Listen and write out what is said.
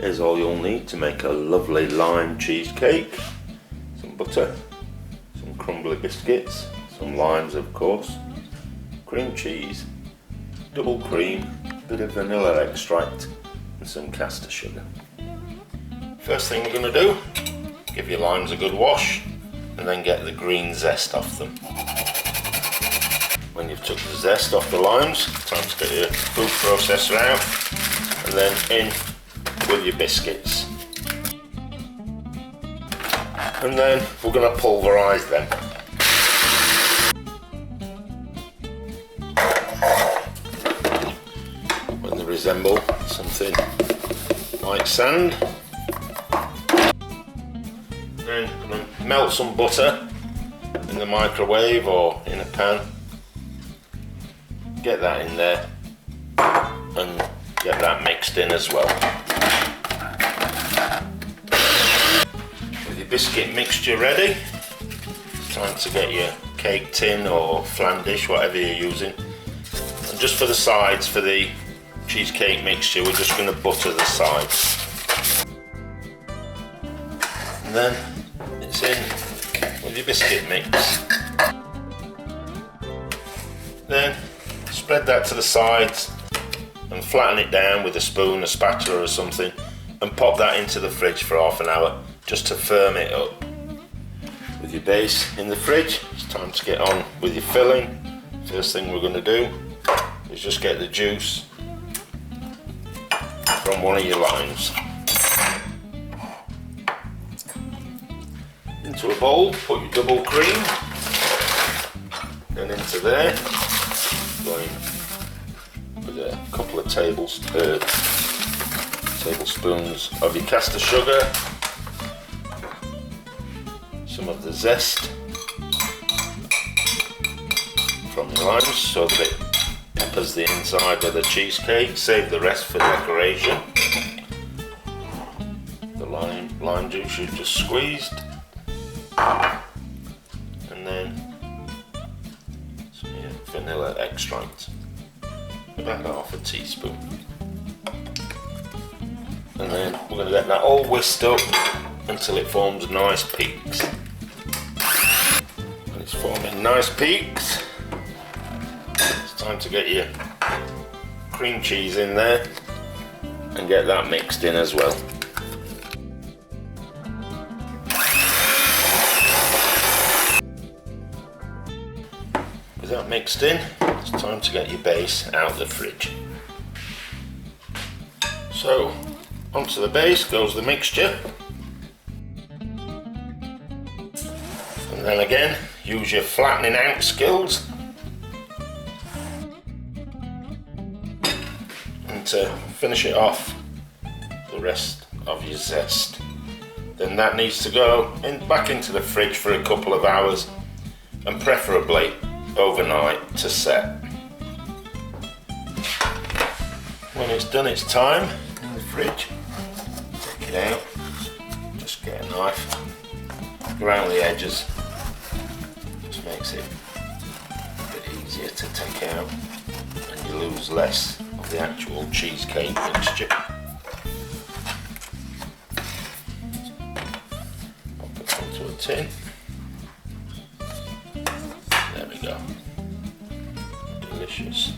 Here's all you'll need to make a lovely lime cheesecake. Some butter, some crumbly biscuits, some limes of course, cream cheese, double cream, bit of vanilla extract and some caster sugar. First thing we're going to do, give your limes a good wash and then get the green zest off them. When you've took the zest off the limes, time to get your food processor out and then in with your biscuits. And then we're going to pulverise them. When they resemble something like sand. Then I'm going to melt some butter in the microwave or in a pan. Get that in there and get that mixed in as well. With your biscuit mixture ready, it's time to get your cake tin or flan dish, whatever you're using. And just for the sides, for the cheesecake mixture, we're just going to butter the sides. And then it's in with your biscuit mix. Then spread that to the sides and flatten it down with a spoon, a spatula or something, and pop that into the fridge for half an hour just to firm it up. With your base in the fridge, it's time to get on with your filling. First thing we're going to do is just get the juice from one of your limes. Into a bowl, put your double cream, then into there, going with a couple of tablespoons of your caster sugar, some of the zest from the limes so that it peppers the inside of the cheesecake. Save the rest for decoration. The lime juice you just squeezed, and then some vanilla extract, about half a teaspoon. And then we're going to get that all whisked up until it forms nice peaks. When it's forming nice peaks, it's time to get your cream cheese in there and get that mixed in as well. With that mixed in, it's time to get your base out of the fridge. So, onto the base goes the mixture. And then again, use your flattening out skills. And to finish it off, the rest of your zest. Then that needs to go back into the fridge for a couple of hours, and preferably overnight to set. When it's done its time in the fridge, take it out, just get a knife, go around the edges, just makes it a bit easier to take out and you lose less of the actual cheesecake mixture. Pop it onto a tin. There we go. Delicious